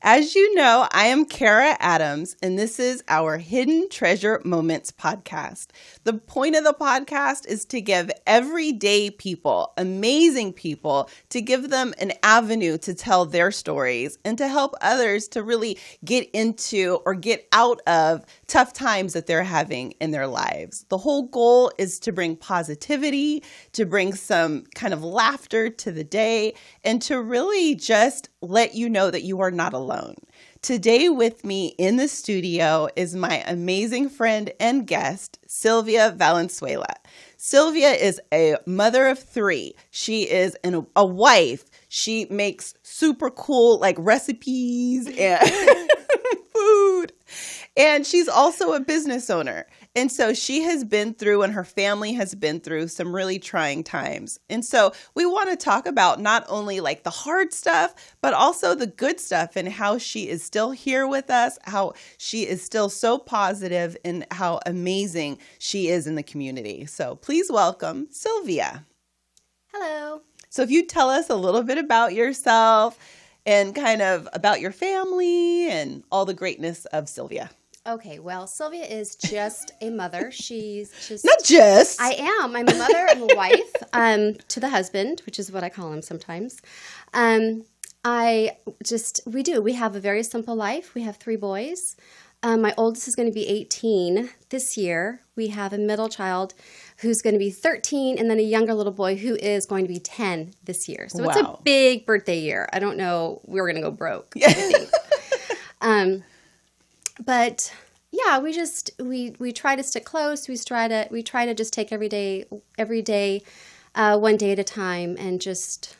As you know, I am Kara Adams, and this is our Hidden Treasure Moments podcast. The point of the podcast is to give everyday people, amazing people, to give them an avenue to tell their stories and to help others to really get into or get out of tough times that they're having in their lives. The whole goal is to bring positivity, to bring some kind of laughter to the day, and to really just let you know that you are not alone. Today with me in the studio is my amazing friend and guest, Sylvia Valenzuela. Sylvia is a mother of three. She is a wife. She makes super cool recipes and food. And she's also a business owner. And so she has been through, and her family has been through, some really trying times. And so we want to talk about not only the hard stuff, but also the good stuff and how she is still here with us, how she is still so positive, and how amazing she is in the community. So please welcome Sylvia. Hello. So if you tell us a little bit about yourself and kind of about your family and all the greatness of Sylvia. Okay, well, Sylvia is just a mother. She's just... Not just. I am. I'm a mother. I'm a wife to the husband, which is what I call him sometimes. We have a very simple life. We have three boys. My oldest is going to be 18 this year. We have a middle child who's going to be 13, and then a younger little boy who is going to be 10 this year. So It's a big birthday year. I don't know. We're going to go broke, I think. But yeah, we try to stick close. We try to just take every day, one day at a time, and just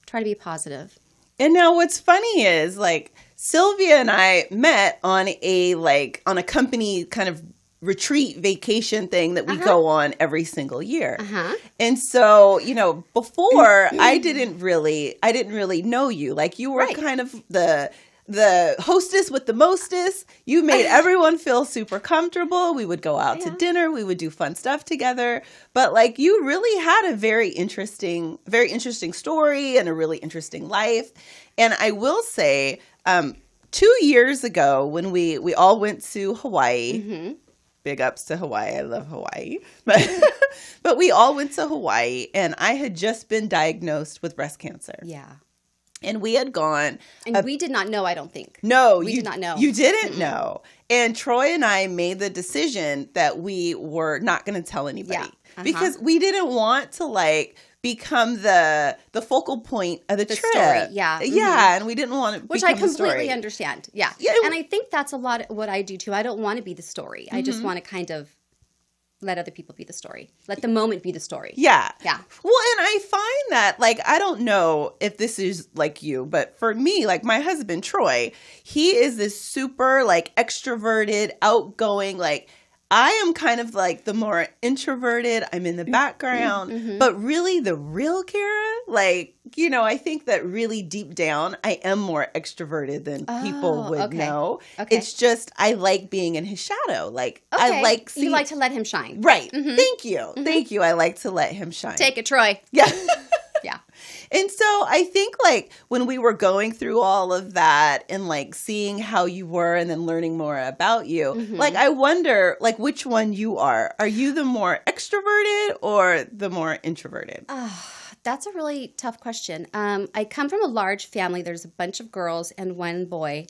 try to be positive. And now what's funny is Sylvia and I met on a company kind of retreat vacation thing that we go on every single year. And so, before I didn't really know you. You were kind of the hostess with the mostest. You made everyone feel super comfortable. We would go out to dinner. We would do fun stuff together. But you really had a very interesting story and a really interesting life. And I will say, 2 years ago when we all went to Hawaii, big ups to Hawaii. I love Hawaii. But we all went to Hawaii, and I had just been diagnosed with breast cancer. Yeah. And we had gone. And we did not know, I don't think. No. We did not know. You didn't know. And Troy and I made the decision that we were not going to tell anybody. Yeah. Because we didn't want to become the focal point of the trip. Story. Yeah. Yeah. And we didn't want to Which I completely understand. Yeah. And I think that's a lot of what I do too. I don't want to be the story. I just want to kind of let other people be the story. Let the moment be the story. Yeah. Yeah. Well, and I find that, I don't know if this is like you, but for me, my husband, Troy, he is this super, extroverted, outgoing, I am kind of the more introverted. I'm in the background. But really, the real Kara, I think that really deep down, I am more extroverted than people would know. Okay. It's just, I like being in his shadow. I like seeing... You like to let him shine. Right. Thank you. Thank you. I like to let him shine. Take it, Troy. Yeah. Yeah. And so I think when we were going through all of that and seeing how you were and then learning more about you, I wonder which one you are. Are you the more extroverted or the more introverted? That's a really tough question. I come from a large family. There's a bunch of girls and one boy.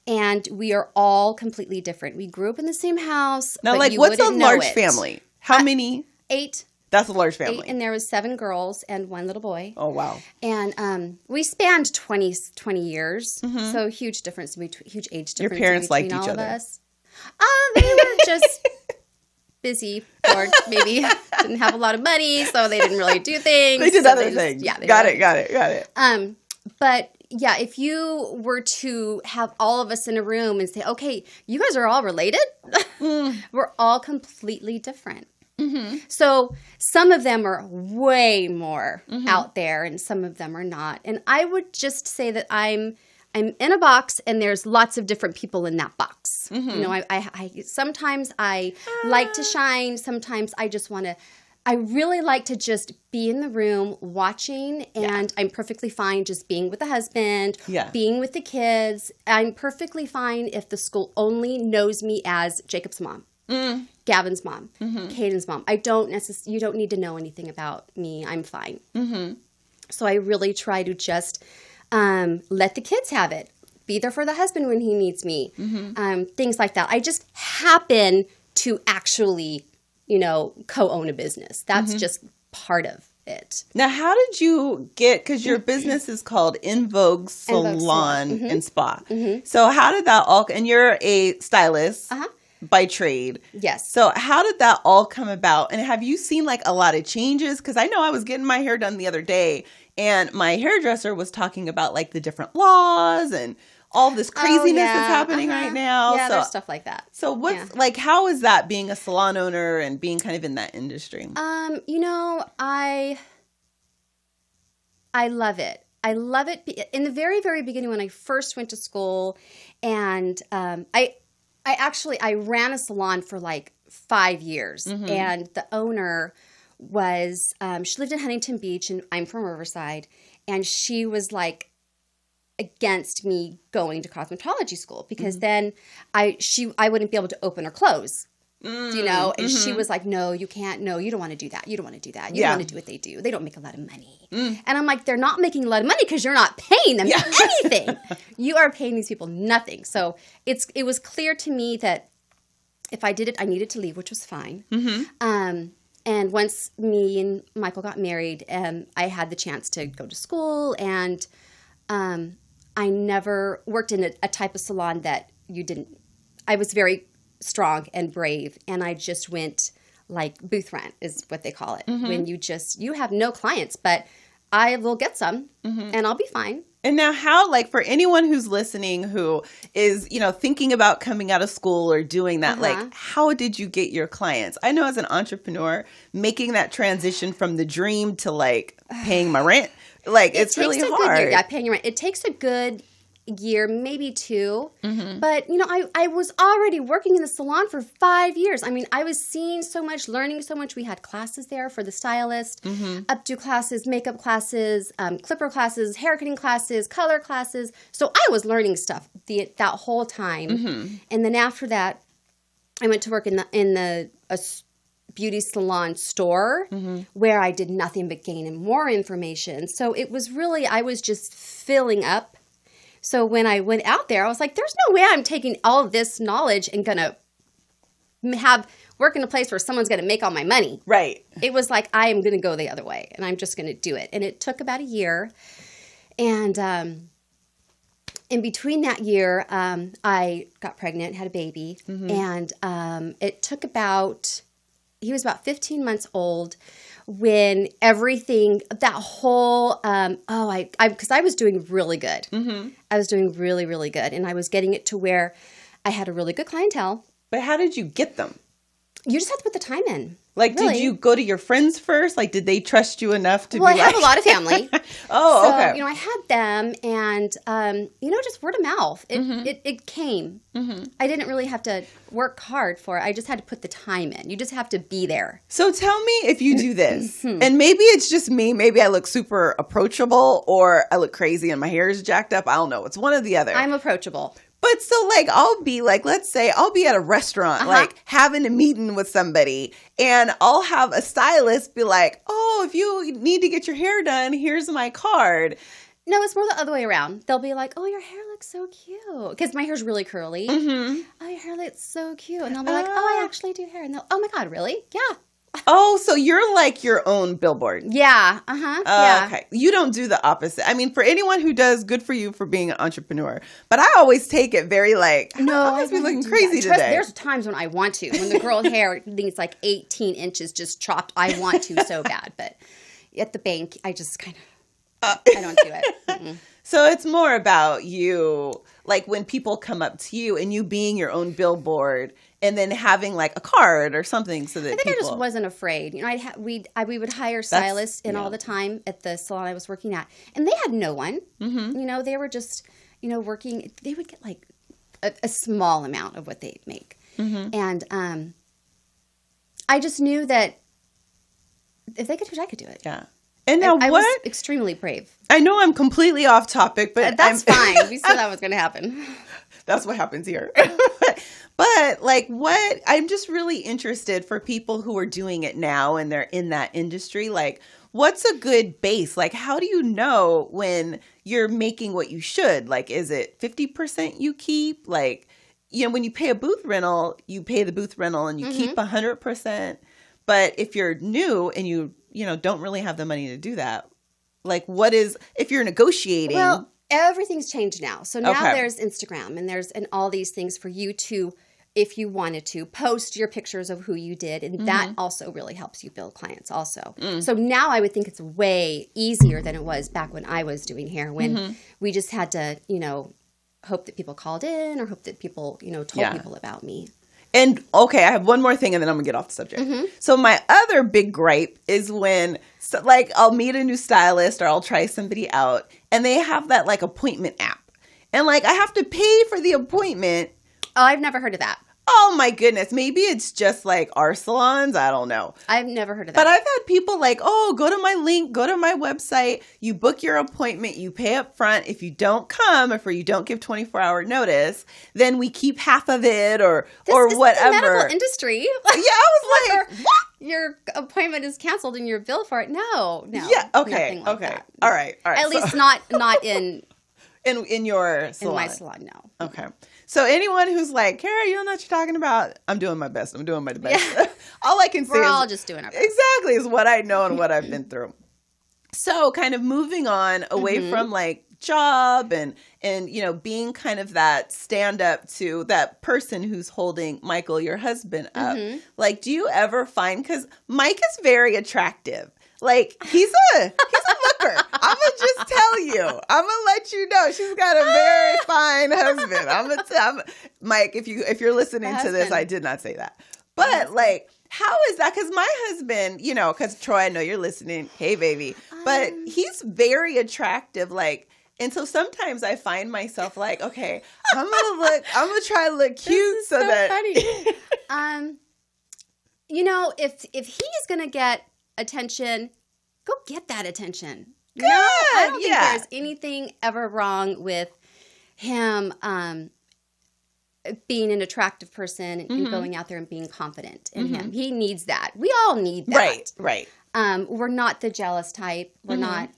And we are all completely different. We grew up in the same house. Now, what's a large family? How many? 8. That's a large family. 8, and there was 7 girls and 1 little boy. Oh, wow. And we spanned 20 years. So huge difference, huge age difference. Your parents liked all each of other. Us. They were just busy, or maybe didn't have a lot of money, so they didn't really do things. They did other things. Yeah. Got it. But yeah, if you were to have all of us in a room and say, okay, you guys are all related, we're all completely different. So some of them are way more out there and some of them are not. And I would just say that I'm in a box and there's lots of different people in that box. I sometimes I like to shine. Sometimes I just want to I really like to just be in the room watching, and I'm perfectly fine just being with the husband, being with the kids. I'm perfectly fine if the school only knows me as Jacob's mom, Gavin's mom, Caden's mom. You don't need to know anything about me. I'm fine. So I really try to just let the kids have it. Be there for the husband when he needs me. Things like that. I just happen to actually co-own a business. That's just part of it. Now, how did you get, because your business is called In Vogue Salon and Spa. So how did that all, and you're a stylist by trade. Yes. So how did that all come about? And have you seen like a lot of changes? Because I know I was getting my hair done the other day, and my hairdresser was talking about like the different laws and all this craziness that's happening right now. Yeah, there's stuff like that. So what's like, how is that being a salon owner and being kind of in that industry? I love it. I love it. In the very, very beginning when I first went to school, and I ran a salon for like 5 years, and the owner was, she lived in Huntington Beach, and I'm from Riverside, and she was like, against me going to cosmetology school because then I wouldn't be able to open or close, and she was like, no, you can't. No, you don't want to do that. You don't want to do that. You don't want to do what they do. They don't make a lot of money. And I'm like, they're not making a lot of money because you're not paying them anything. You are paying these people nothing. So it was clear to me that if I did it, I needed to leave, which was fine. And once me and Michael got married, I had the chance to go to school, and I never worked in a type of salon that you didn't. I was very strong and brave, and I just went like booth rent is what they call it. When you have no clients, but I will get some, and I'll be fine. And now how, like for anyone who's listening who is, thinking about coming out of school or doing that, like how did you get your clients? I know as an entrepreneur, making that transition from the dream to like paying my rent, like it's really hard. Paying your rent. It takes a good year, maybe 2. But, I was already working in the salon for 5 years. I mean, I was seeing so much, learning so much. We had classes there for the stylist, updo classes, makeup classes, clipper classes, haircutting classes, color classes. So I was learning stuff that whole time. And then after that, I went to work in a beauty salon store where I did nothing but gain more information. So it was really, I was just filling up. So when I went out there, I was like, there's no way I'm taking all of this knowledge and going to work in a place where someone's going to make all my money. Right. It was like, I am going to go the other way, and I'm just going to do it. And it took about a year. And in between that year, I got pregnant, had a baby. And it took he was about 15 months old when everything, that whole, because I was doing really good. I was doing really, really good. And I was getting it to where I had a really good clientele. But how did you get them? You just have to put the time in. Like, really. Did you go to your friends first? Like, did they trust you enough to I have a lot of family. Okay. I had them, and, just word of mouth. It came. I didn't really have to work hard for it. I just had to put the time in. You just have to be there. So tell me if you do this, and maybe it's just me. Maybe I look super approachable, or I look crazy and my hair is jacked up. I don't know. It's one or the other. I'm approachable. But so like, I'll be like, let's say I'll be at a restaurant, like having a meeting with somebody, and I'll have a stylist be like, oh, if you need to get your hair done, here's my card. No, it's more the other way around. They'll be like, oh, your hair looks so cute. Because my hair's really curly. Oh, your hair looks so cute. And they'll be like, oh, I actually do hair. And they'll, oh my God, really? Yeah. Oh, so you're like your own billboard. Yeah. Yeah. Okay. You don't do the opposite. I mean, for anyone who does, good for you for being an entrepreneur. But I always take it very like, no, I must be looking crazy today. There's times when I want to. When the girl hair needs like 18 inches just chopped, I want to so bad. But at the bank, I just kind of, I don't do it. So it's more about you, like when people come up to you and you being your own billboard and then having like a card or something so that I just wasn't afraid. We would hire stylists all the time at the salon I was working at, and they had no one. They were just, working. They would get like a small amount of what they make, and I just knew that If they could do it, I could do it. Yeah. And now I what? was extremely brave. I know I'm completely off topic, but that's fine. We said that was going to happen. That's what happens here. But like what, I'm just really interested for people who are doing it now and they're in that industry. Like, what's a good base? Like, how do you know when you're making what you should? Like, is it 50% you keep? Like, you know, when you pay a booth rental, you pay the booth rental and you keep 100%. But if you're new and you know, don't really have the money to do that, like what is, if you're negotiating? Well, everything's changed now. So now there's Instagram and all these things for you to, if you wanted to, post your pictures of who you did. And that also really helps you build clients also. So now I would think it's way easier than it was back when I was doing hair, when we just had to, you know, hope that people called in or hope that people, you know, told people about me. And okay, I have one more thing and then I'm gonna get off the subject. So my other big gripe is when like I'll meet a new stylist or I'll try somebody out and they have that like appointment app. And like I have to pay for the appointment. Oh, I've never heard of that. Oh my goodness. Maybe it's just like our salons. I don't know. I've never heard of that. But I've had people like, oh, go to my link, go to my website. You book your appointment. You pay up front. If you don't come, if you don't give 24-hour notice, then we keep half of it or whatever. The medical industry. Yeah, I was like, what? Your appointment is canceled and you're billed for it. No. Yeah. Okay. Like okay. That. All right. At least not in your salon. In my salon, no. Okay. So anyone who's like, Kara, you don't know what you're talking about. I'm doing my best. I'm doing my best. Yeah. All I can say We're all just doing our best. Exactly, is what I know and what I've been through. So kind of moving on away from like job and you know, being kind of that stand up to that person who's holding Michael, your husband, up. Like, do you ever find, because Mike is very attractive. Like, he's a looker. I'm going to just tell you. I'm going to let you know. She's got a very fine husband. I'm going to tell Mike, if you're listening to this, I did not say that. But like, how is that? Because my husband, you know, because Troy, I know you're listening. Hey, baby. But he's very attractive. Like, and so sometimes I find myself like, okay, I'm going to try to look cute so that. Funny. You know, if he's going to get attention, go get that attention. Good. No, I don't think there's anything ever wrong with him being an attractive person and going out there and being confident in him. He needs that. We all need that. Right. We're not the jealous type. We're not.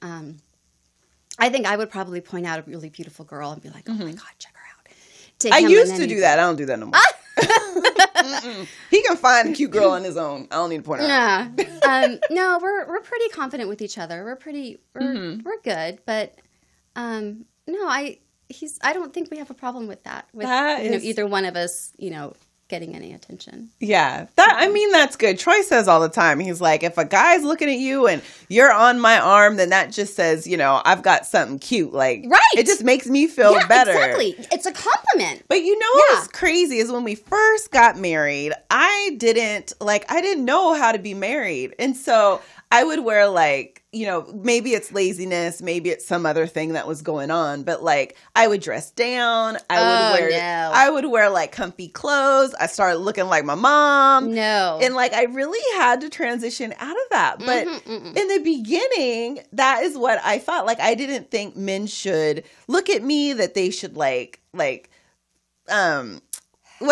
I think I would probably point out a really beautiful girl and be like, oh my God, check her out. I used to do that. I don't do that no more. He can find a cute girl on his own. I don't need to point her out. No, we're pretty confident with each other. We're good, but no, I don't think we have a problem with that. With either one of us, you know, getting any attention. Yeah. That's good. Troy says all the time, he's like, if a guy's looking at you and you're on my arm, then that just says, you know, I've got something cute. Like, it just makes me feel better. Exactly. It's a compliment. But you know what's crazy is when we first got married, I didn't know how to be married. And so I would wear like, you know, maybe it's laziness, maybe it's some other thing that was going on, but like I would dress down. I would wear like comfy clothes. I started looking like my mom. No. And like I really had to transition out of that. But in the beginning, that is what I thought. Like I didn't think men should look at me, that they should what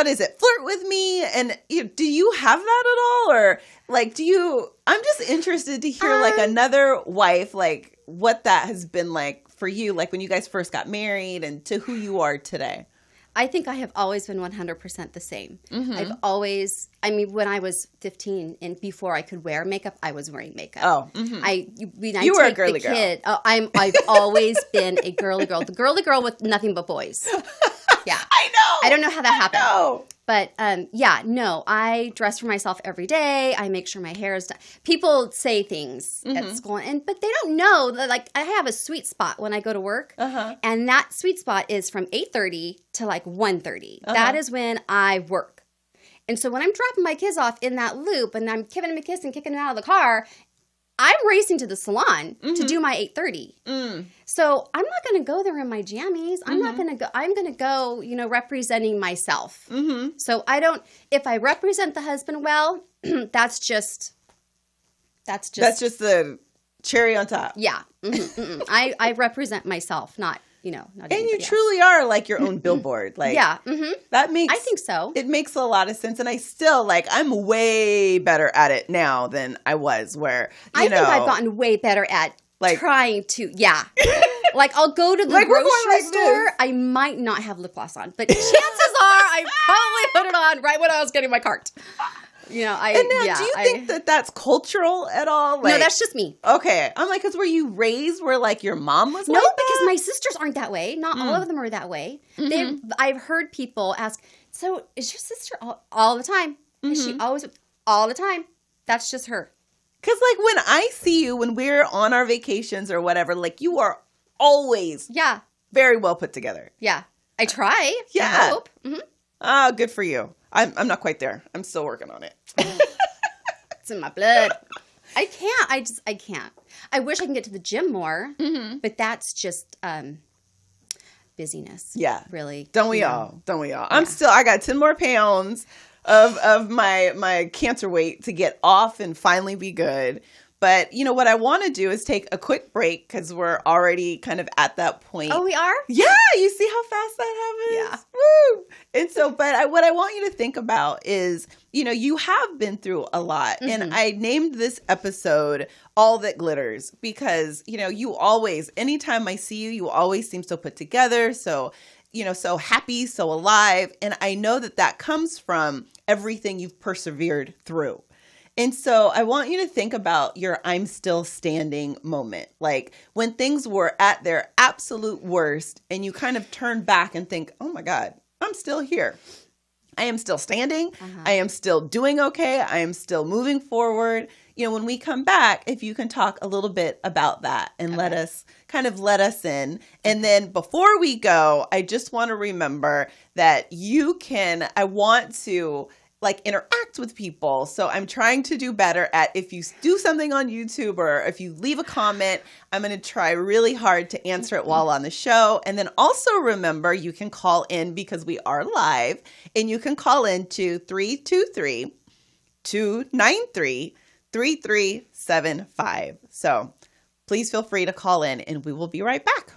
is it? Flirt with me. And do you have that at all? Or like, I'm just interested to hear like another wife, like what that has been like for you, like when you guys first got married and to who you are today. I think I have always been 100% the same. I've always, when I was 15 and before I could wear makeup, I was wearing makeup. Oh, you were a girly girl. I've always been a girly girl. The girly girl with nothing but boys. Yeah. I know. I don't know how that happened. But I dress for myself every day. I make sure my hair is done. People say things at school, but they don't know that like I have a sweet spot when I go to work. And that sweet spot is from 8:30 to like 1:30. That is when I work. And so when I'm dropping my kids off in that loop and I'm giving them a kiss and kicking them out of the car, I'm racing to the salon to do my 8:30. So I'm not going to go there in my jammies. I'm not going to go. I'm going to go, you know, representing myself. So if I represent the husband well, that's just That's just the cherry on top. Yeah. I represent myself, not not and anybody you else. truly are like your own billboard. Like, yeah. that makes, I think so. It makes a lot of sense. And I still, like, I'm way better at it now than I was, where, I think I've gotten way better at trying to, like, I'll go to the grocery store. I might not have lip gloss on, but chances are I probably put it on right when I was getting my cart. Do you think that that's cultural at all? Like, no, that's just me. Okay. I'm like, because were you raised where, like, your mom was no, like because that? my sisters aren't that way. Not all of them are that way. I've heard people ask, so is your sister all the time? Is she always all the time? That's just her. Because, like, when I see you, when we're on our vacations or whatever, like, you are always very well put together. Yeah. I try. Yeah. I hope. Good for you. I'm not quite there. I'm still working on it. It's in my blood. I can't. I wish I can get to the gym more, but that's just busyness. Yeah. Really. Don't we all? Yeah. I got 10 more pounds of my cancer weight to get off and finally be good. But, what I want to do is take a quick break because we're already kind of at that point. Oh, we are? Yeah. You see how fast that happens? Yeah. Woo! And so, what I want you to think about is, you have been through a lot. And I named this episode All That Glitters because, you always, anytime I see you, you always seem so put together. So, so happy, so alive. And I know that comes from everything you've persevered through. And so I want you to think about your I'm still standing moment. Like when things were at their absolute worst and you kind of turn back and think, oh my God, I'm still here. I am still standing. I am still doing okay. I am still moving forward. When we come back, if you can talk a little bit about that and let us in. And then before we go, I just want to remember that I want to interact with people. So I'm trying to do better at, if you do something on YouTube or if you leave a comment, I'm going to try really hard to answer it while on the show. And then also remember, you can call in because we are live, and you can call in to 323-293-3375. So please feel free to call in and we will be right back.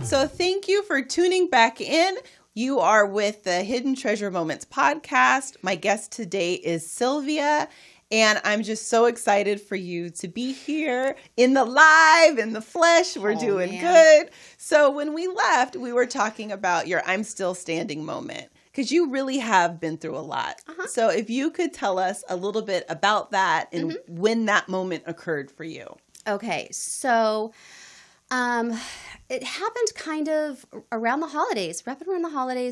So thank you for tuning back in. You are with the Hidden Treasure Moments podcast. My guest today is Sylvia, and I'm just so excited for you to be here in the flesh. We're doing good. So when we left, we were talking about your I'm still standing moment, because you really have been through a lot. So if you could tell us a little bit about that and when that moment occurred for you. Okay, so it happened kind of around the holidays,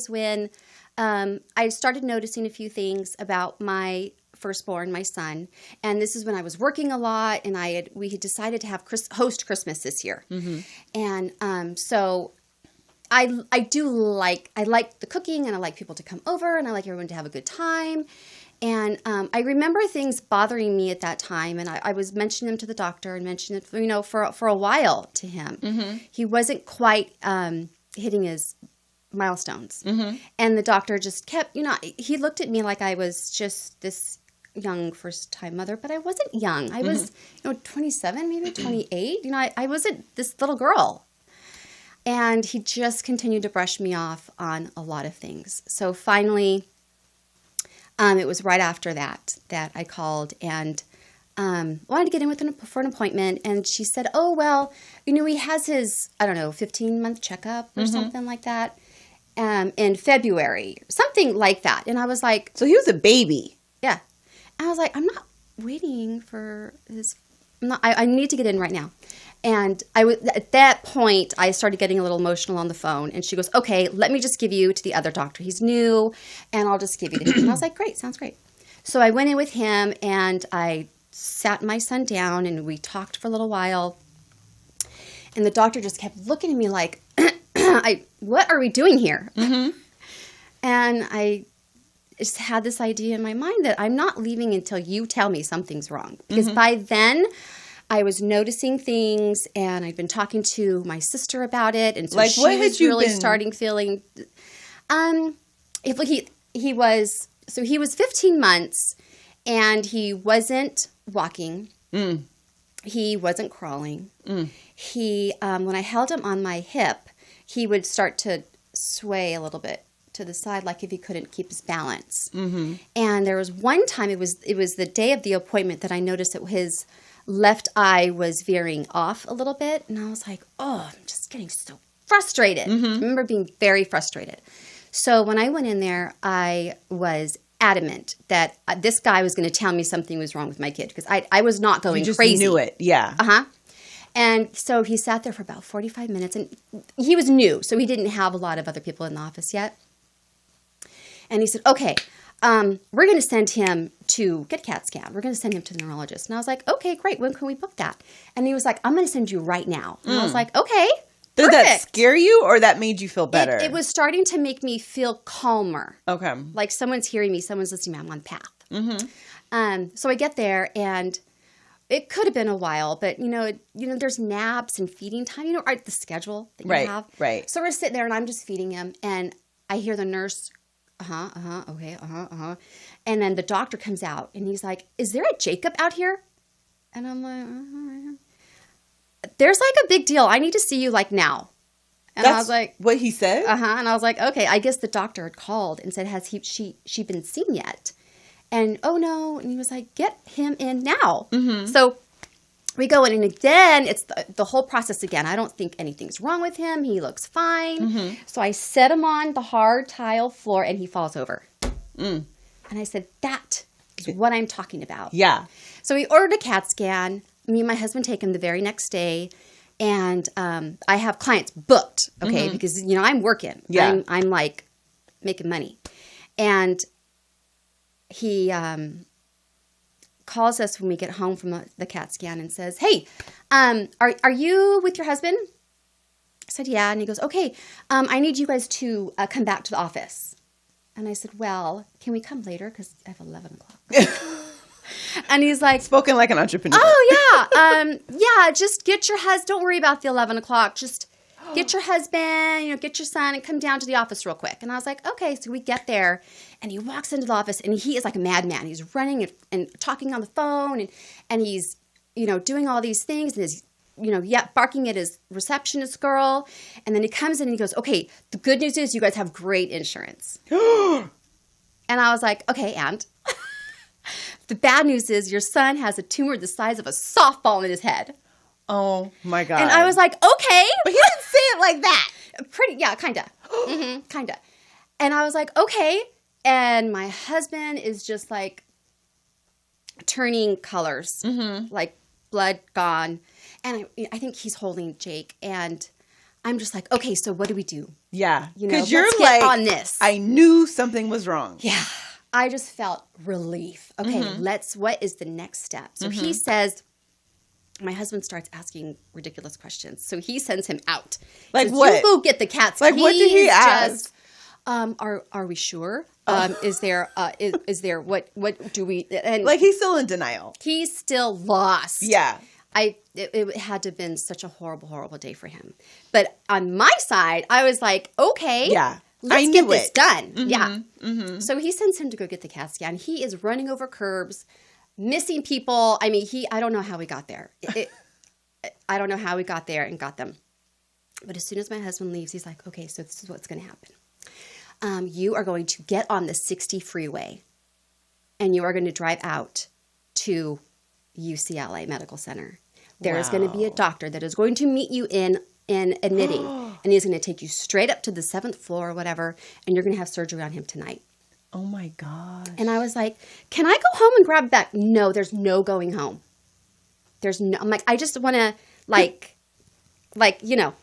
when I started noticing a few things about my firstborn, my son, and this is when I was working a lot, and we had decided to have host Christmas this year, and so I like the cooking, and I like people to come over, and I like everyone to have a good time. And I remember things bothering me at that time, and I was mentioning them to the doctor and mentioning it, for a while to him. He wasn't quite hitting his milestones. And the doctor just kept, he looked at me like I was just this young first-time mother, but I wasn't young. I was, 27, maybe 28. I wasn't this little girl. And he just continued to brush me off on a lot of things. So finally, it was right after that I called and wanted to get in for an appointment. And she said, oh, well, he has his, 15-month checkup or something like that in February, something like that. And I was like... So he was a baby. Yeah. And I was like, I'm not waiting for his... I need to get in right now. And at that point, I started getting a little emotional on the phone. And she goes, okay, let me just give you to the other doctor. He's new, and I'll just give you to him. And I was like, great, sounds great. So I went in with him, and I sat my son down, and we talked for a little while. And the doctor just kept looking at me like, what are we doing here? And I just had this idea in my mind that I'm not leaving until you tell me something's wrong. Because by then... I was noticing things, and I'd been talking to my sister about it, and so she was really starting feeling. He was 15 months, and he wasn't walking. He wasn't crawling. He when I held him on my hip, he would start to sway a little bit to the side, like if he couldn't keep his balance. And there was one time, it was the day of the appointment, that I noticed that his left eye was veering off a little bit. And I was like, oh, I'm just getting so frustrated. I remember being very frustrated. So when I went in there, I was adamant that this guy was going to tell me something was wrong with my kid, because I was not going crazy. You just knew it, yeah. And so he sat there for about 45 minutes, and he was new, so he didn't have a lot of other people in the office yet. And he said, okay, we're going to send him to get a CAT scan. We're going to send him to the neurologist. And I was like, okay, great. When can we book that? And he was like, I'm going to send you right now. And I was like, okay, Did that scare you, or that made you feel better? It was starting to make me feel calmer. Okay. Like someone's hearing me, someone's listening to me, I'm on path. So I get there, and it could have been a while, but there's naps and feeding time, the schedule that you have. Right. So we're sitting there, and I'm just feeding him, and I hear the nurse, okay, and then the doctor comes out, and he's like, is there a Jacob out here? And I'm like, there's like a big deal. I need to see you like now. And I was like, what he said? And I was like, okay, I guess the doctor had called and said, has she been seen yet? And oh no. And he was like, get him in now. So we go in, and then it's the whole process again. I don't think anything's wrong with him. He looks fine. So I set him on the hard tile floor, and he falls over. And I said, that is what I'm talking about. Yeah. So we ordered a CAT scan. Me and my husband take him the very next day. And I have clients booked, okay, because, I'm working. Yeah. I'm like making money. And he calls us when we get home from the CAT scan and says, hey, are you with your husband? I said, yeah. And he goes, okay, I need you guys to come back to the office. And I said, well, can we come later? Because I have 11 o'clock. And he's like... Spoken like an entrepreneur. Oh, yeah. Just get your husband. Don't worry about the 11 o'clock. Just get your husband, get your son, and come down to the office real quick. And I was like, okay. So we get there, and he walks into the office, and he is like a madman. He's running and talking on the phone, and he's, doing all these things, and he's, barking at his receptionist girl. And then he comes in, and he goes, okay, the good news is you guys have great insurance. And I was like, okay, and... The bad news is your son has a tumor the size of a softball in his head. Oh, my God. And I was like, okay. But he didn't say it like that. Kind of. Kind of. And I was like, okay. And my husband is just like turning colors, like blood gone. And I think he's holding Jake. And I'm just like, okay, so what do we do? Yeah. Because you're let's get on this. I knew something was wrong. Yeah. I just felt relief. Okay, what is the next step? So he says, my husband starts asking ridiculous questions. So he sends him out. Like says, what? You go get the cat's Like keys. what did he ask? Are we sure? Is there what do we? And Like he's still in denial. He's still lost. Yeah. It had to have been such a horrible, horrible day for him. But on my side, I was like, okay, Yeah. let's get this done. Mm-hmm. Yeah. Mm-hmm. So he sends him to go get the CAT scan. He is running over curbs, missing people. I mean, I don't know how we got there. I don't know how we got there and got them. But as soon as my husband leaves, he's like, okay, so this is what's going to happen. You are going to get on the 60 freeway and you are going to drive out to UCLA Medical Center. There is going to be a doctor that is going to meet you in admitting, and he's going to take you straight up to the 7th floor or whatever, and you're going to have surgery on him tonight. Oh my gosh. And I was like, can I go home and grab back? No, there's no going home. I'm like, I just want to like, you know,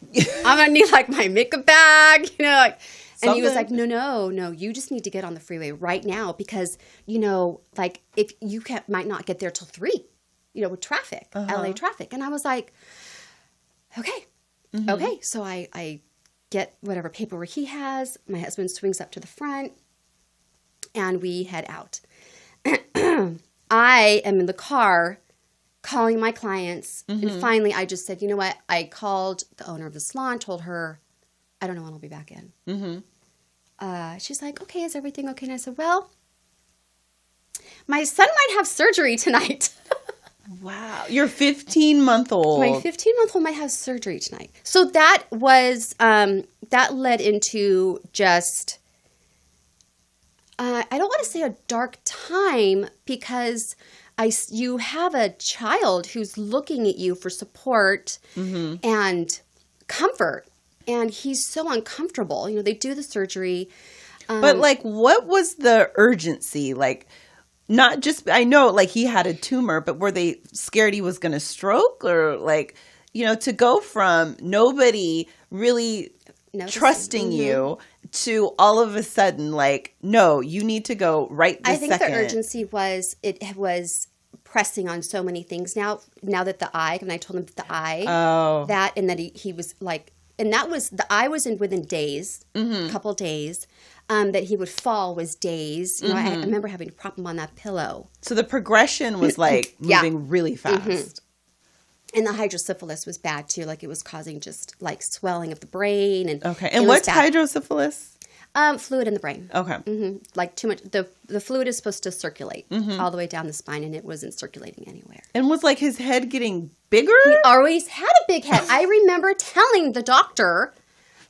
I'm going to need like my makeup bag, you know, like. And he was like, no, you just need to get on the freeway right now because, you know, like if you might not get there till 3, you know, with traffic, LA traffic. And I was like, okay. Mm-hmm. Okay. So I get whatever paperwork he has. My husband swings up to the front and we head out. I am in the car calling my clients. And finally I just said, you know what? I called the owner of the salon, told her, I don't know when I'll be back in. Mm-hmm. She's like, okay, is everything okay? And I said, well, my son might have surgery tonight. Wow. Your 15-month-old. My 15-month-old might have surgery tonight. So that was, that led into just, I don't want to say a dark time because you have a child who's looking at you for support and comfort. And he's so uncomfortable. You know, they do the surgery. But, like, what was the urgency? Like, not just, I know, like, he had a tumor, but were they scared he was going to stroke? Or, like, you know, to go from nobody really trusting you to all of a sudden, like, no, you need to go right this second. I think the urgency was, it was pressing on so many things now that the eye, and I told him the eye, that, and that he was, like, and that was, the eye was within days, a couple days. That he would fall was days. You know, I remember having to prop him on that pillow. So the progression was like moving really fast. And the hydrocephalus was bad too. Like it was causing just like swelling of the brain. And okay. And what's hydrocephalus? Fluid in the brain. Okay. Like too much. The fluid is supposed to circulate all the way down the spine, and it wasn't circulating anywhere. And was like his head getting bigger? He always had a big head. I remember telling the doctor,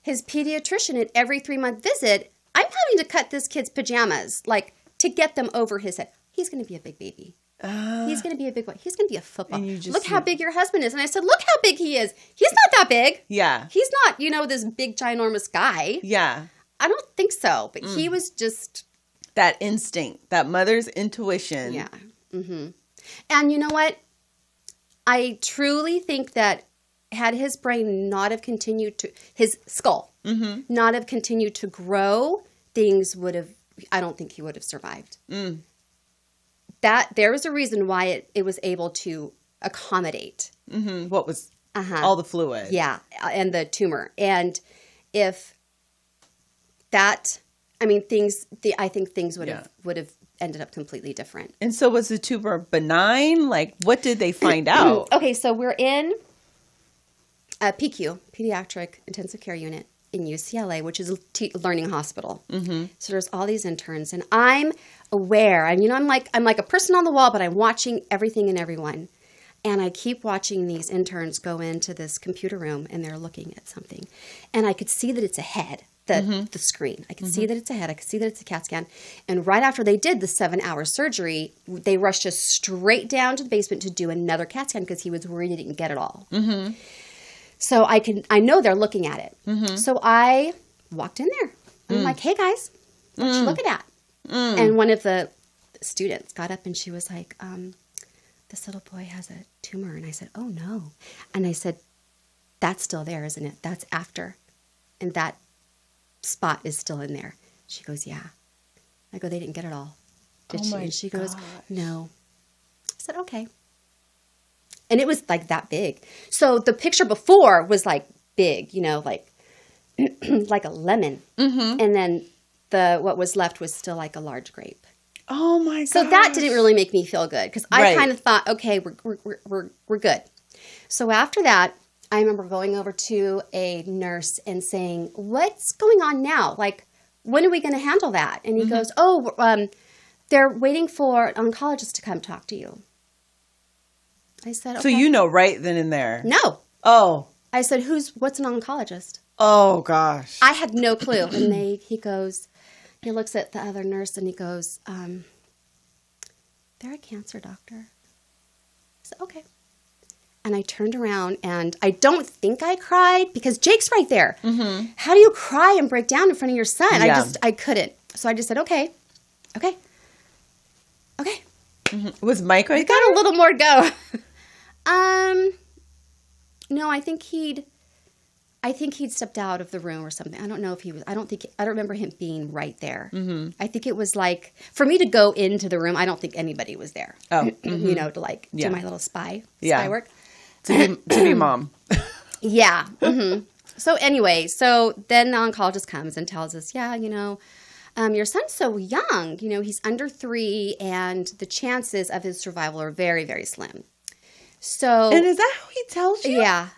his pediatrician, at every 3-month visit, I'm having to cut this kid's pajamas, like to get them over his head. He's going to be a big baby. He's going to be a big boy. He's going to be a football. Look how big your husband is. And I said, look how big he is. He's not that big. Yeah. He's not, you know, this big, ginormous guy. Yeah. I don't think so. But he was just. That instinct, that mother's intuition. Yeah. And you know what? I truly think that had his brain not have continued to, his skull, not have continued to grow, things would have, I don't think he would have survived. That, there was a reason why it was able to accommodate. What was all the fluid. Yeah, and the tumor. And if that, I mean, I think things would have ended up completely different. And so was the tumor benign? Like, what did they find out? Okay, so we're in a PQ, Pediatric Intensive Care Unit in UCLA, which is a learning hospital. So there's all these interns, and I'm aware, and you know, I'm like a person on the wall, but I'm watching everything and everyone. And I keep watching these interns go into this computer room, and they're looking at something, and I could see that it's a head. The screen. I could see that it's a head. I could see that it's a CAT scan. And right after they did the 7-hour surgery, they rushed us straight down to the basement to do another CAT scan because he was worried he didn't get it all. So I know they're looking at it. So I walked in there. I'm like, hey guys, what you looking at? And one of the students got up and she was like, this little boy has a tumor. And I said, oh no. And I said, that's still there, isn't it? That's after. And that spot is still in there. She goes, yeah. I go, they didn't get it all. Did she? And she goes, no. I said, okay. And it was like that big. So the picture before was like big, like like a lemon. Mm-hmm. And then what was left was still like a large grape. Oh my god! So that didn't really make me feel good because I kind of thought, okay, we're good. So after that, I remember going over to a nurse and saying, "What's going on now? Like, when are we going to handle that?" And he goes, "Oh, they're waiting for an oncologist to come talk to you." I said, "Okay." So you know right then and there? No. Oh. I said, "What's an oncologist?" Oh gosh. I had no clue, and he looks at the other nurse and he goes, they're a cancer doctor. I said, okay. And I turned around and I don't think I cried because Jake's right there. Mm-hmm. How do you cry and break down in front of your son? Yeah. I couldn't. So I just said, okay. Mm-hmm. Was Mike right there? Got a little more to go. No, I think he'd stepped out of the room or something. I don't know if he was. I don't remember him being right there. Mm-hmm. I think it was like for me to go into the room. I don't think anybody was there. Oh, mm-hmm. To do my little spy work. To be mom. Yeah. Mm-hmm. So anyway, then the oncologist comes and tells us, your son's so young. He's under 3, and the chances of his survival are very, very slim. So, and is that how he tells you? Yeah.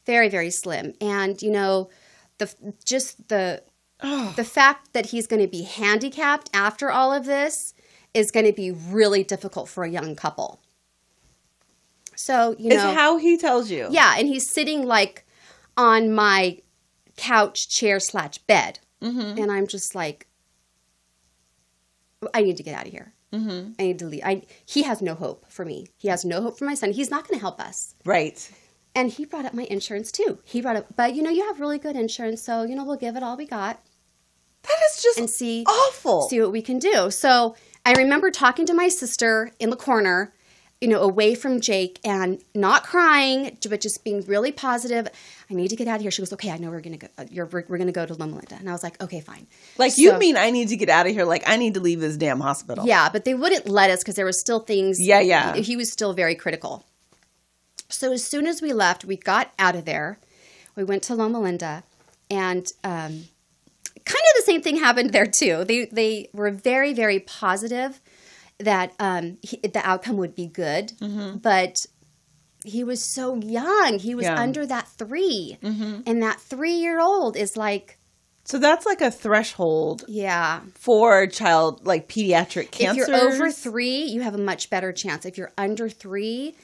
Very, very slim. And, the fact that he's going to be handicapped after all of this is going to be really difficult for a young couple. So, Is how he tells you. Yeah. And he's sitting like on my couch, chair / bed. Mm-hmm. And I'm just like, I need to get out of here. Mm-hmm. I need to leave. He has no hope for me. He has no hope for my son. He's not going to help us. Right. And he brought up my insurance too. But you have really good insurance, so we'll give it all we got. That is just awful. See what we can do. So I remember talking to my sister in the corner, away from Jake, and not crying, but just being really positive. I need to get out of here. She goes, "Okay, I know we're gonna go. We're gonna go to Loma Linda." And I was like, "Okay, fine." Like you mean I need to get out of here? Like I need to leave this damn hospital? Yeah, but they wouldn't let us because there were still things. Yeah. He was still very critical. So as soon as we left, we got out of there. We went to Loma Linda, and kind of the same thing happened there too. They were very, very positive that the outcome would be good, but he was so young. He was under that 3, and that 3-year-old is like. So that's like a threshold. Yeah. For child, like pediatric cancers. If you're over 3, you have a much better chance. If you're under 3,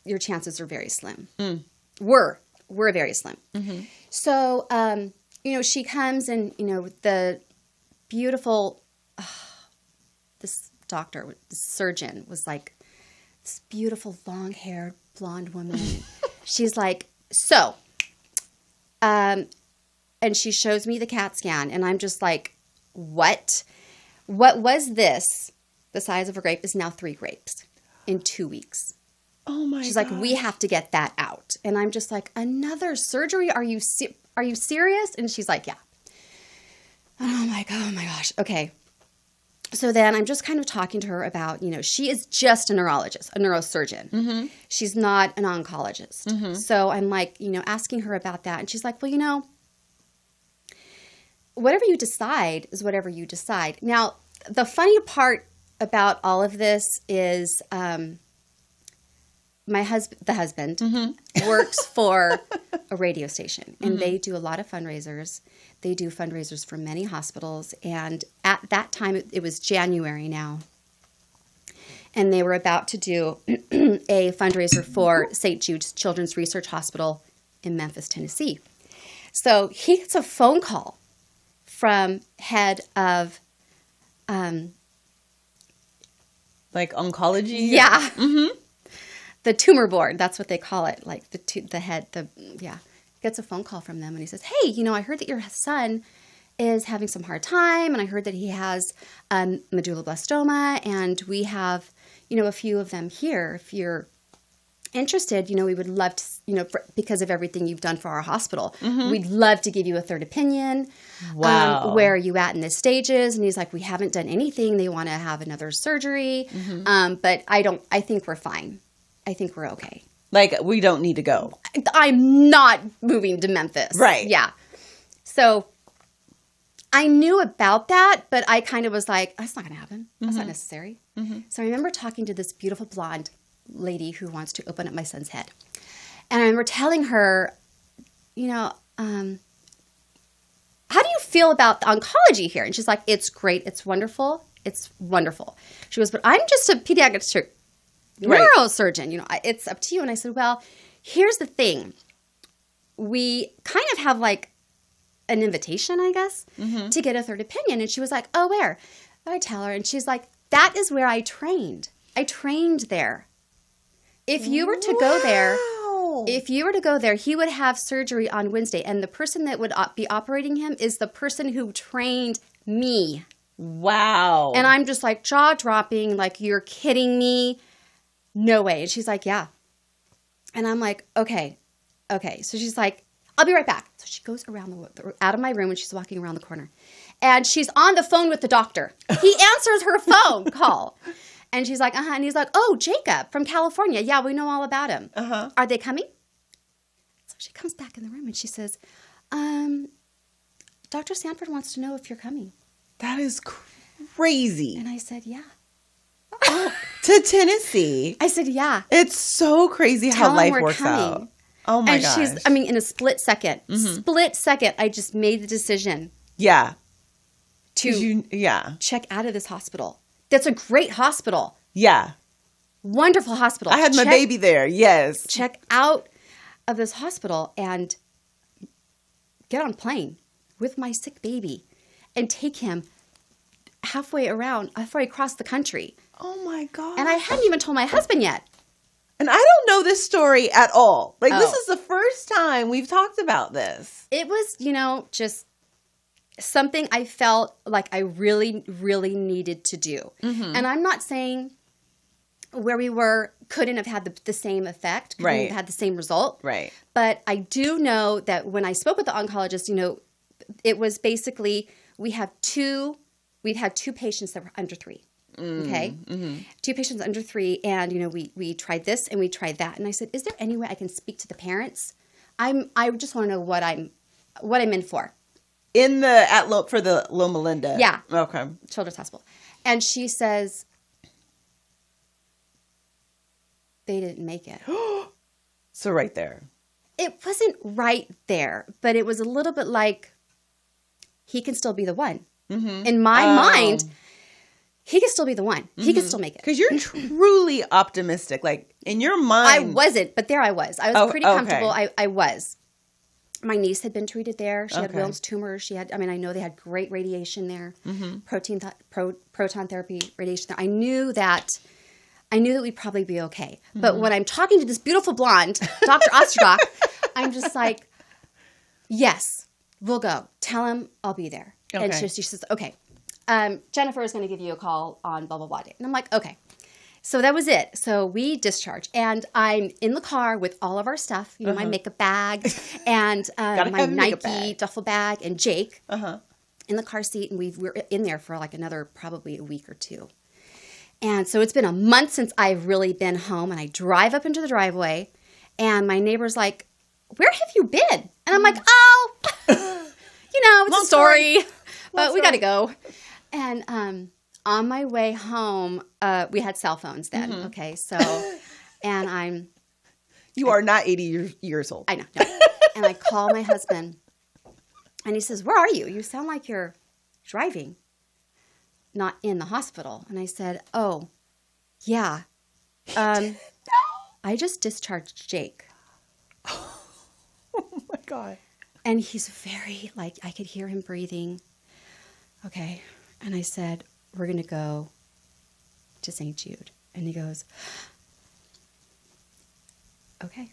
your chances are very slim. Were very slim. Mm-hmm. So, she comes and, the beautiful, this doctor, this surgeon was like this beautiful long-haired blonde woman. She's like, so, and she shows me the CAT scan, and I'm just like, what? What was this? The size of a grape is now 3 grapes in 2 weeks. Oh my! She's like, we have to get that out, and I'm just like, another surgery? Are you serious? And she's like, yeah. And I'm like, oh my gosh, okay. So then I'm just kind of talking to her about, she is just a neurologist, a neurosurgeon. Mm-hmm. She's not an oncologist. Mm-hmm. So I'm like, asking her about that, and she's like, well, whatever you decide is whatever you decide. Now, the funny part about all of this is. The husband, works for a radio station, and they do a lot of fundraisers. They do fundraisers for many hospitals, and at that time, it was January now, and they were about to do a fundraiser for St. Jude's Children's Research Hospital in Memphis, Tennessee. So he gets a phone call from head of... like oncology? Yeah. Mm-hmm. The tumor board, that's what they call it. Like the head, gets a phone call from them, and he says, "Hey, I heard that your son is having some hard time, and I heard that he has medulloblastoma, and we have, a few of them here. If you're interested, we would love to, because of everything you've done for our hospital. We'd love to give you a third opinion. Wow. Where are you at in the stages? And he's like, we haven't done anything. They want to have another surgery. But I think we're fine. I think we're okay. Like, we don't need to go. I'm not moving to Memphis. Right. Yeah. So I knew about that, but I kind of was like, that's not going to happen. That's not necessary. So I remember talking to this beautiful blonde lady who wants to open up my son's head. And I remember telling her, how do you feel about the oncology here? And she's like, it's great. It's wonderful. It's wonderful. She goes, but I'm just a pediatric neurosurgeon. It's up to you. And I said, well, here's the thing. We kind of have like an invitation, I guess, to get a third opinion. And she was like, oh, where? I tell her. And she's like, that is where I trained. I trained there. If you were to go there, he would have surgery on Wednesday. And the person that would be operating him is the person who trained me. Wow. And I'm just like jaw dropping, like, you're kidding me. No way. And she's like, yeah. And I'm like, okay. So she's like, I'll be right back. So she goes out of my room and she's walking around the corner. And she's on the phone with the doctor. He answers her phone call. And she's like, And he's like, oh, Jacob from California. Yeah, we know all about him. Are they coming? So she comes back in the room and she says, Dr. Sanford wants to know if you're coming. That is crazy. And I said, yeah. To Tennessee. I said, yeah. It's so crazy how life works out. Oh my gosh. And in a split second, I just made the decision. Yeah. To check out of this hospital. That's a great hospital. Yeah. Wonderful hospital. I had my baby there. Yes. Check out of this hospital and get on a plane with my sick baby and take him halfway across the country. Oh my God. And I hadn't even told my husband yet. And I don't know this story at all. Like, this is the first time we've talked about this. It was, just something I felt like I really, really needed to do. And I'm not saying where we were couldn't have had the same effect, couldn't have had the same result. Right. But I do know that when I spoke with the oncologist, it was basically we had two patients that were under 3. Okay. 2 patients under 3. And, we tried this and we tried that. And I said, is there any way I can speak to the parents? I just want to know what I'm in for. For the Loma Linda. Yeah. Okay. Children's Hospital. And she says, they didn't make it. So right there. It wasn't right there, but it was a little bit like, he can still be the one. In my mind, he can still be the one. He can still make it. Because you're truly optimistic. Like, in your mind. I wasn't, but there I was. I was pretty comfortable. I was. My niece had been treated there. She had Wilms tumors. I know they had great radiation there. Proton therapy radiation there. I knew that we'd probably be okay. But when I'm talking to this beautiful blonde, Dr. Osterdock, I'm just like, yes, we'll go. Tell him I'll be there. Okay. And she says, okay, Jennifer is going to give you a call on blah, blah, blah day. And I'm like, okay. So that was it. So we discharged. And I'm in the car with all of our stuff, my makeup bag and my Nike duffel bag and Jake in the car seat. And we're in there for like another probably a week or 2. And so it's been a month since I've really been home. And I drive up into the driveway and my neighbor's like, where have you been? And I'm like, oh, it's a story. But we got to go. And on my way home, we had cell phones then. Okay, so, and You are not 80 years old. I know. No. And I call my husband, and he says, where are you? You sound like you're driving, not in the hospital. And I said, oh, yeah. I just discharged Jake. Oh, my God. And he's very, I could hear him breathing. Okay. And I said, we're going to go to St. Jude. And he goes, okay.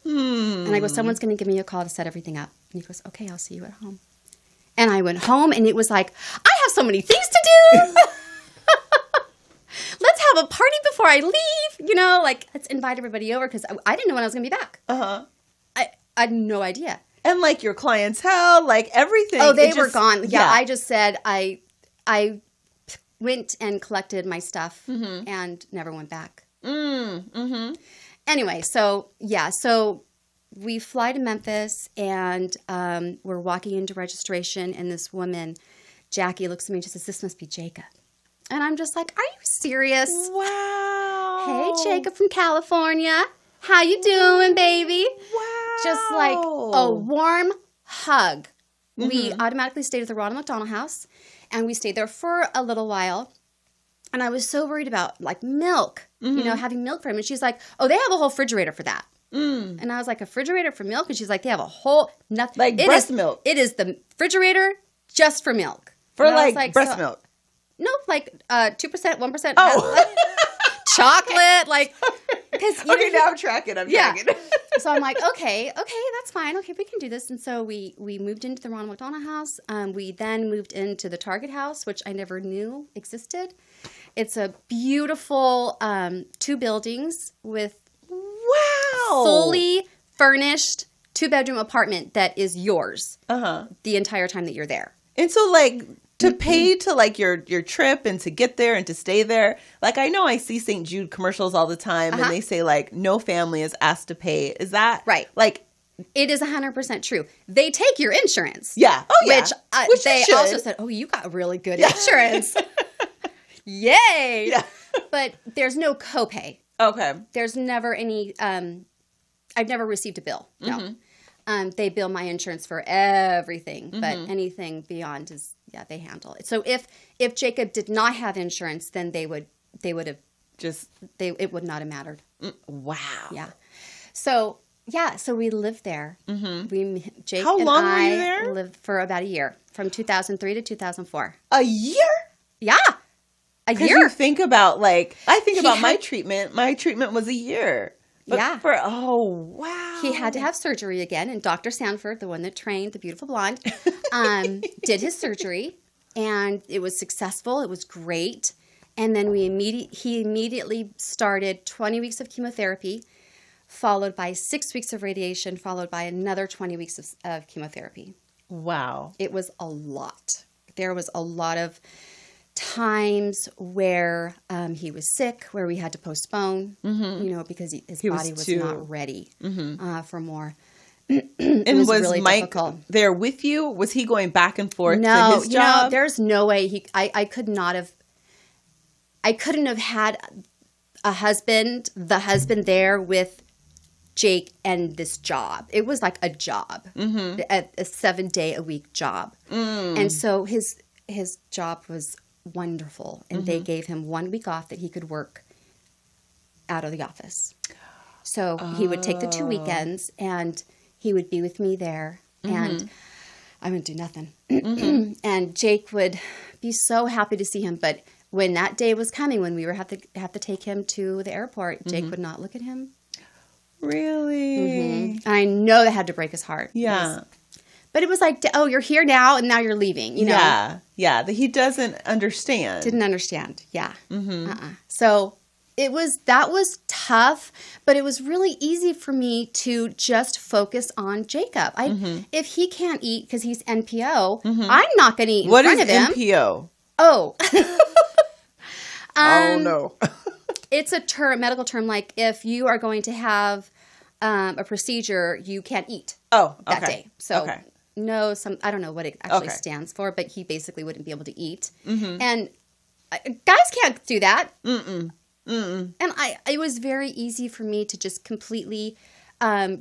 And I go, someone's going to give me a call to set everything up. And he goes, okay, I'll see you at home. And I went home, and it was like, I have so many things to do. Let's have a party before I leave. like let's invite everybody over because I didn't know when I was going to be back. I had no idea. And like your clientele, like everything. Oh, they were gone. Yeah, I just said I went and collected my stuff and never went back. Anyway, so we fly to Memphis and we're walking into registration and this woman, Jackie, looks at me and she says, "This must be Jacob." And I'm just like, "Are you serious?" Wow. "Hey, Jacob from California. How you doing, baby?" Wow. Just like a warm hug. We automatically stayed at the Ronald McDonald House, and we stayed there for a little while. And I was so worried about like milk, having milk for him. And she's like, "Oh, they have a whole refrigerator for that." And I was like, "A refrigerator for milk?" And she's like, "They have a whole nothing like breast milk. It is the refrigerator just for milk for like breast milk." No, like 2%, 1%. Oh. Chocolate, like. Okay, now I'm tracking. Tracking. So I'm like, okay, that's fine. Okay, we can do this. And so we moved into the Ronald McDonald House. We then moved into the Target House, which I never knew existed. It's a beautiful 2 buildings with fully furnished 2-bedroom apartment that is yours the entire time that you're there. And so like to pay to like your trip and to get there and to stay there, like I know I see St. Jude commercials all the time and they say like no family is asked to pay. Is that right? Like it is 100% true. They take your insurance. Yeah. Oh yeah. Which they also said, "Oh, you got really good insurance." Yay. Yeah. But there's no copay. Okay. There's never any I've never received a bill. No. They bill my insurance for everything, but anything beyond is they handle it. So if Jacob did not have insurance, then they would have it would not have mattered. Wow. Yeah. So we lived there. Jake How and long were you there? lived for about a year, from 2003 to 2004. A year? Yeah. A year. You think about I think about my treatment. My treatment was a year. But wow. He had to have surgery again, and Dr. Sanford, the one that trained the beautiful blonde, did his surgery, and it was successful. It was great. And then he immediately started 20 weeks of chemotherapy, followed by 6 weeks of radiation, followed by another 20 weeks of chemotherapy. Wow. It was a lot. There was a lot of times where he was sick, where we had to postpone, because his body was not ready for more. And was really Mike difficult. There with you? Was he going back and forth to his job? No, there's no way I couldn't have had the husband there with Jake and this job. It was like a job, a 7-day-a-week job. And so his job was wonderful, and they gave him 1 week off that he could work out of the office. So he would take the 2 weekends, and he would be with me there, and I would do nothing. And Jake would be so happy to see him, but when that day was coming, when we were have to take him to the airport, Jake would not look at him. Really? I know that had to break his heart. Yeah. But it was like, oh, you're here now, and now you're leaving. You know? Yeah. Yeah. That he doesn't understand. Didn't understand. Yeah. So that was tough, but it was really easy for me to just focus on Jacob. If he can't eat because he's NPO, I'm not going to eat in front of him. What is NPO? Oh. Oh, no. It's a medical term, like if you are going to have a procedure, you can't eat that day. So no, I don't know what it actually stands for, but he basically wouldn't be able to eat. And guys can't do that. And it was very easy for me to just completely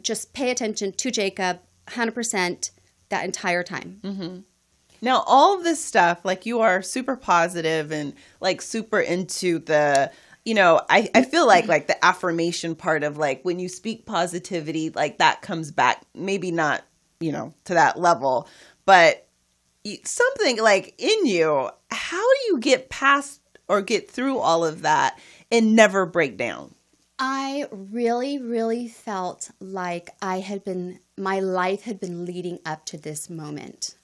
just pay attention to Jacob 100% that entire time. Now, all of this stuff, like you are super positive and like super into the, I feel like the affirmation part of like when you speak positivity, like that comes back, maybe not, to that level, but something like in you, how do you get past or get through all of that and never break down? I really, really felt like my life had been leading up to this moment.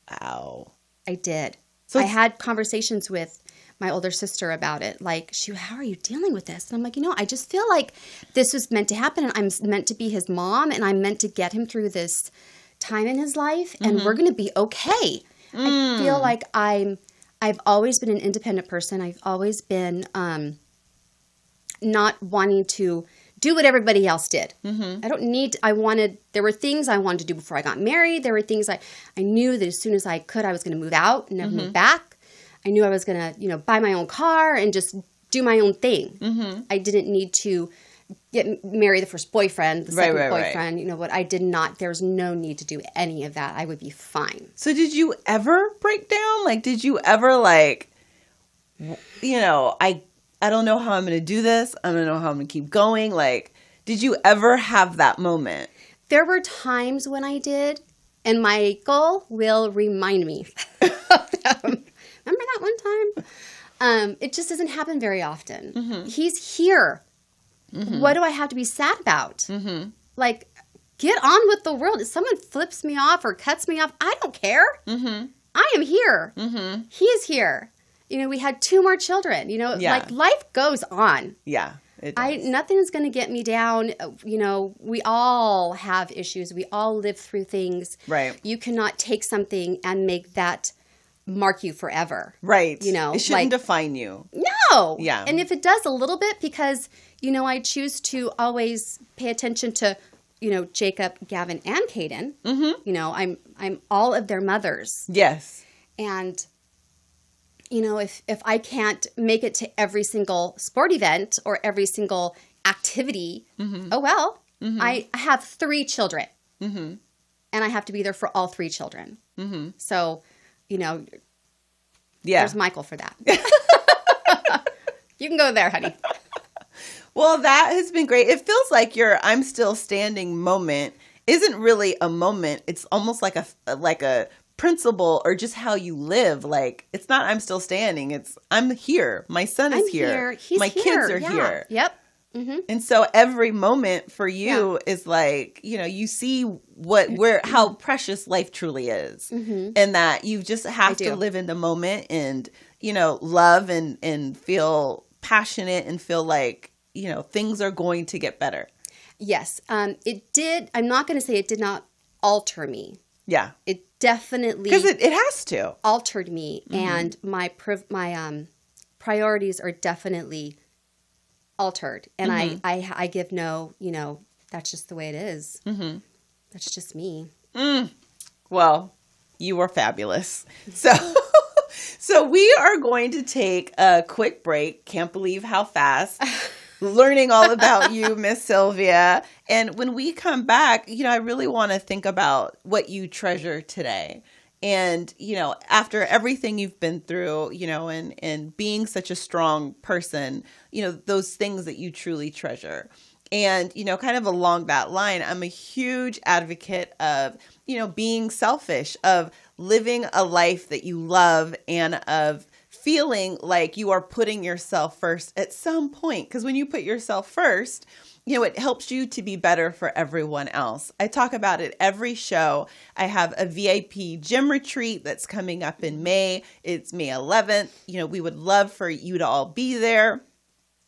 Wow. I did. So I had conversations with my older sister about it. Like, how are you dealing with this? And I'm like, I just feel like this was meant to happen, and I'm meant to be his mom, and I'm meant to get him through this time in his life, and we're going to be okay. I feel like I've always been an independent person. I've always been not wanting to do what everybody else did. There were things I wanted to do before I got married. There were things I knew that as soon as I could, I was going to move out and never move back. I knew I was going to, buy my own car and just do my own thing. I didn't need to marry the first boyfriend, the second boyfriend. You know what? I did not. There's no need to do any of that. I would be fine. So did you ever break down? Like, did you ever I don't know how I'm going to do this. I don't know how I'm going to keep going. Like, did you ever have that moment? There were times when I did, and Michael will remind me. Remember that one time? It just doesn't happen very often. He's here. What do I have to be sad about? Like, get on with the world. If someone flips me off or cuts me off, I don't care. I am here. He is here. We had 2 more children. Like, life goes on. Yeah, it does. Nothing's going to get me down. We all have issues. We all live through things. Right. You cannot take something and make that mark you forever. Right. It shouldn't define you. No. Yeah. And if it does a little bit, because, I choose to always pay attention to, Jacob, Gavin, and Caden. I'm all of their mothers. Yes. And if I can't make it to every single sport event or every single activity, oh well. I have 3 children. And I have to be there for all 3 children. So, there's Michael for that. You can go there, honey. Well, that has been great. It feels like your I'm still standing moment isn't really a moment. It's almost like a principle or just how you live. Like, it's not I'm still standing. It's I'm here. My son is here. He's My here. kids are here. Yep. And so every moment for you is like, you see how precious life truly is. And that you just have to live in the moment and, love and feel passionate and feel like, things are going to get better. Yes. It did. I'm not going to say it did not alter me. Yeah. It definitely. Because it has to. Altered me. And my priorities are definitely altered. And I give no, that's just the way it is. That's just me. Well, you were fabulous. So we are going to take a quick break. Can't believe how fast. Learning all about you, Miss Sylvia. And when we come back, I really want to think about what you treasure today. And, after everything you've been through, and being such a strong person, those things that you truly treasure. And, kind of along that line, I'm a huge advocate of, being selfish, of living a life that you love, and of feeling like you are putting yourself first at some point. Because when you put yourself first, it helps you to be better for everyone else. I talk about it every show. I have a VIP gym retreat that's coming up in May. It's May 11th. We would love for you to all be there.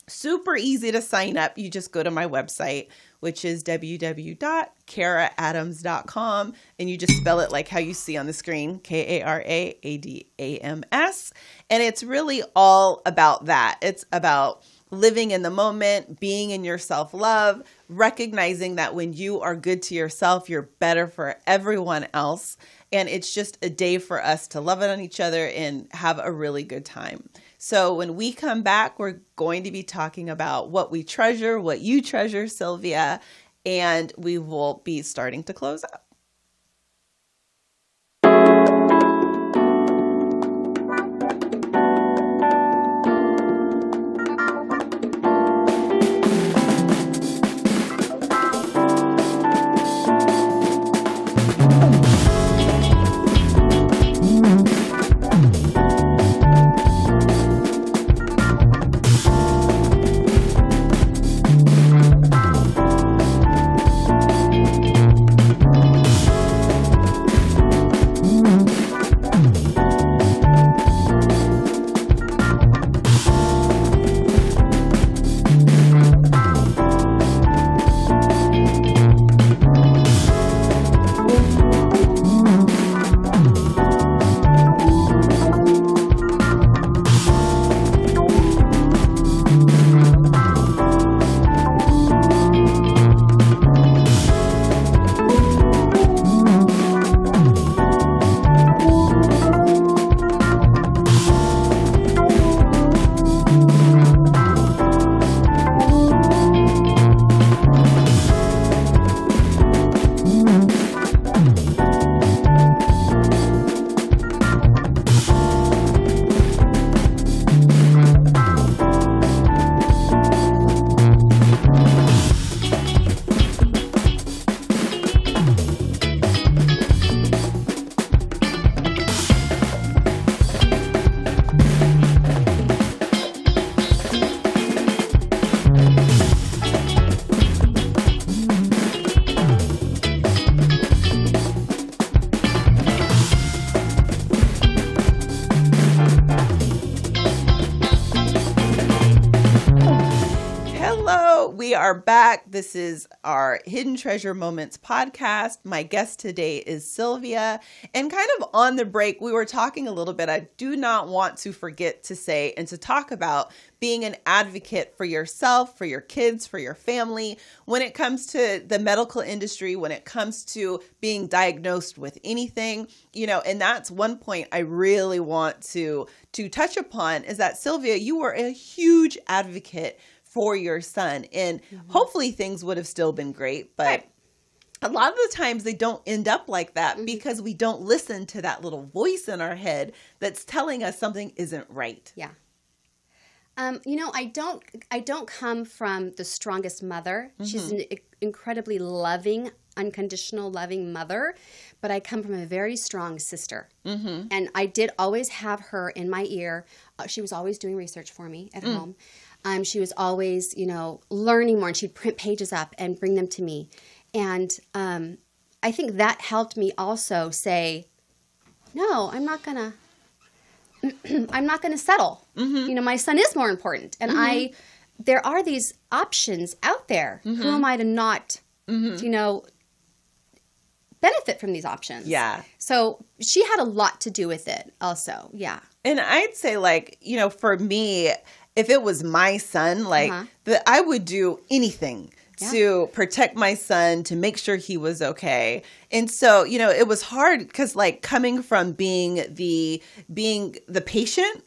Super easy to sign up. You just go to my website, which is www.karaadams.com, and you just spell it like how you see on the screen, Karaadams. And it's really all about that. It's about living in the moment, being in your self-love, recognizing that when you are good to yourself, you're better for everyone else. And it's just a day for us to love it on each other and have a really good time. So when we come back, we're going to be talking about what we treasure, what you treasure, Sylvia, and we will be starting to close up. So we are back. This is our Hidden Treasure Moments podcast. My guest today is Sylvia. And kind of on the break, we were talking a little bit. I do not want to forget to say and to talk about being an advocate for yourself, for your kids, for your family, when it comes to the medical industry, when it comes to being diagnosed with anything, and that's one point I really want to touch upon is that, Sylvia, you were a huge advocate for your son, and hopefully things would have still been great, but a lot of the times they don't end up like that because we don't listen to that little voice in our head that's telling us something isn't right. Yeah. I don't come from the strongest mother. She's an incredibly loving, unconditional loving mother, but I come from a very strong sister. And I did always have her in my ear. She was always doing research for me at home. She was always, learning more, and she'd print pages up and bring them to me. And I think that helped me also say, no, I'm not gonna settle. My son is more important. And there are these options out there. Who am I to not, benefit from these options? Yeah. So she had a lot to do with it also. Yeah. And I'd say for me, if it was my son, I would do anything to protect my son, to make sure he was okay. And so, it was hard because coming from being the patient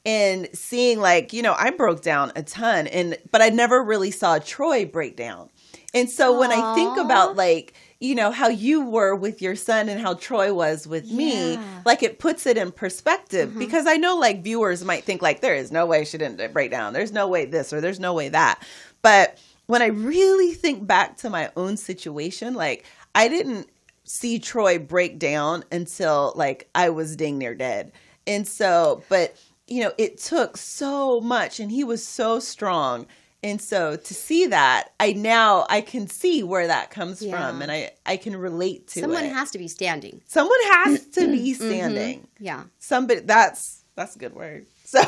and seeing I broke down a ton, but I never really saw Troy break down. And so when I think about how you were with your son and how Troy was with me, it puts it in perspective because I know viewers might think there is no way she didn't break down. There's no way this or there's no way that. But when I really think back to my own situation, I didn't see Troy break down until I was dang near dead. And so, but it took so much and he was so strong. And so to see that, I can see where that comes from, and I can relate to Someone it. has to be standing. Someone has to be standing. Yeah. Somebody, that's a good word. So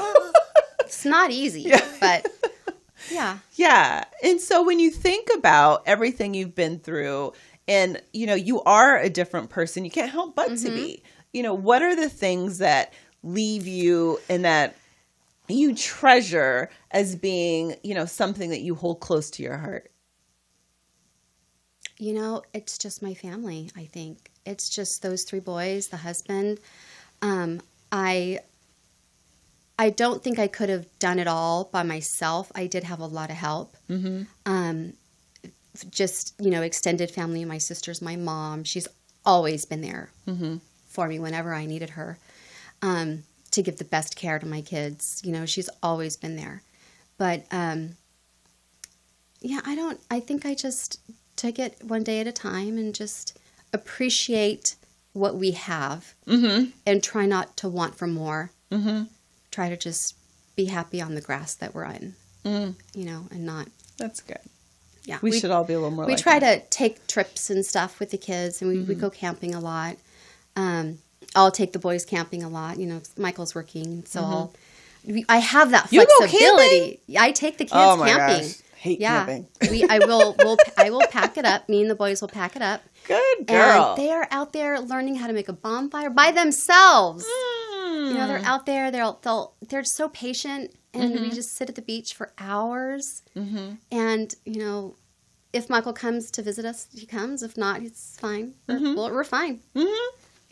it's not easy, but yeah. Yeah. And so when you think about everything you've been through and, you are a different person, you can't help but to be, what are the things that leave you and that you treasure as being, something that you hold close to your heart? It's just my family, I think. It's just those 3 boys, the husband. I don't think I could have done it all by myself. I did have a lot of help. Just, extended family. My sister's my mom. She's always been there for me whenever I needed her. To give the best care to my kids. She's always been there. But, I think I just take it one day at a time and just appreciate what we have and try not to want for more. Try to just be happy on the grass that we're in, and not. That's good. Yeah. We should all be a little more We try to take trips and stuff with the kids, and we go camping a lot. I'll take the boys camping a lot. Michael's working, so I have that flexibility. I take the kids camping. Gosh. Hate camping. I will pack it up. Me and the boys will pack it up. Good girl. And they are out there learning how to make a bonfire by themselves. They're out there. They're so patient, and we just sit at the beach for hours. And if Michael comes to visit us, he comes. If not, it's fine. We're fine.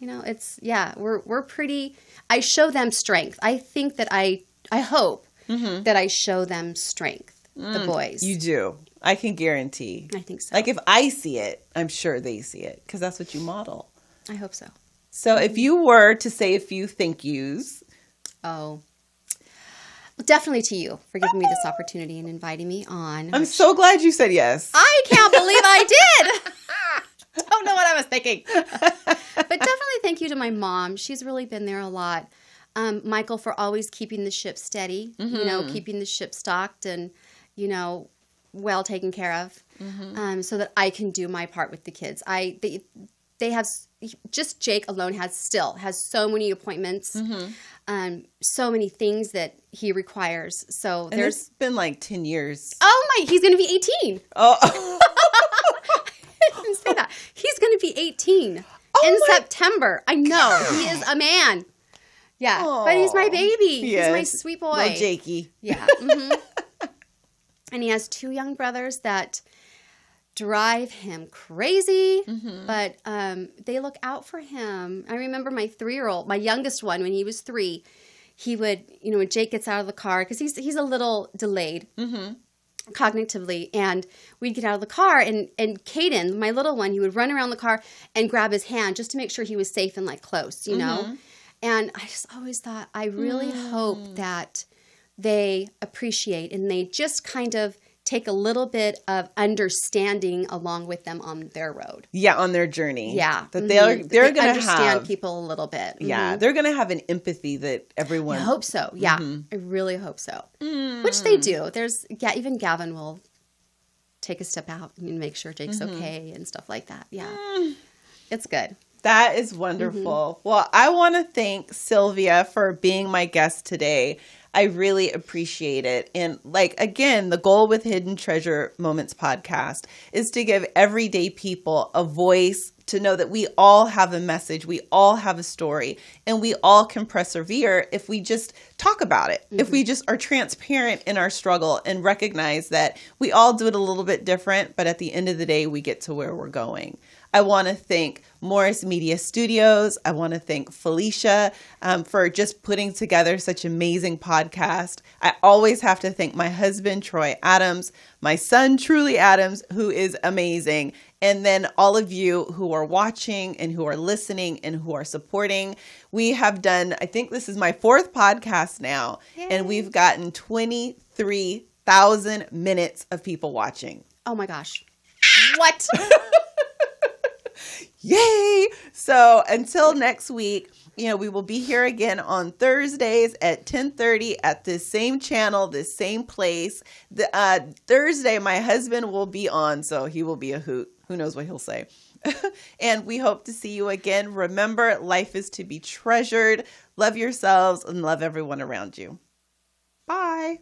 We're pretty. I show them strength. I think that I hope that I show them strength. The boys. You do. I can guarantee. I think so. If I see it, I'm sure they see it because that's what you model. I hope so. So if you were to say a few thank yous. Oh. Definitely to you for giving me this opportunity and inviting me on. I'm so glad you said yes. I can't believe I did. Don't know what I was thinking. But definitely thank you to my mom. She's really been there a lot. Michael for always keeping the ship steady, keeping the ship stocked and, well taken care of, so that I can do my part with the kids. They have, just Jake alone has so many appointments. so many things that he requires. So and it's been like 10 years. Oh my, he's going to be 18. Oh. I didn't say that. He's going to be 18 in September. I know. He is a man. Yeah. Aww. But he's my baby. Yes. He's my sweet boy. Little Jakey. Yeah. And he has 2 young brothers that drive him crazy, but they look out for him. I remember my 3-year-old, my youngest one, when he was 3, he would, when Jake gets out of the car, because he's a little delayed cognitively, and we'd get out of the car, and Caden, my little one, he would run around the car and grab his hand just to make sure he was safe and like close, know? And I just always thought, I really hope that they appreciate and they just kind of take a little bit of understanding along with them on their road. Yeah, on their journey. Yeah. That they're going to understand people a little bit. Yeah, they're going to have an empathy that everyone... I hope so. Yeah, I really hope so. Which they do. Even Gavin will take a step out and make sure Jake's okay and stuff like that. Yeah. It's good. That is wonderful. Well, I want to thank Sylvia for being my guest today. I really appreciate it. And again, the goal with Hidden Treasure Moments podcast is to give everyday people a voice, to know that we all have a message, we all have a story, and we all can persevere if we just talk about it. If we just are transparent in our struggle and recognize that we all do it a little bit different, but at the end of the day, we get to where we're going. I want to thank Morris Media Studios. I want to thank Felicia for just putting together such amazing podcast. I always have to thank my husband, Troy Adams, my son, Truly Adams, who is amazing. And then all of you who are watching and who are listening and who are supporting. We have done, I think this is my 4th podcast now, and we've gotten 23,000 minutes of people watching. Oh my gosh. What? Yay! So until next week, we will be here again on Thursdays at 10:30 at this same channel, this same place. Thursday, my husband will be on, so he will be a hoot. Who knows what he'll say? And we hope to see you again. Remember, life is to be treasured. Love yourselves and love everyone around you. Bye.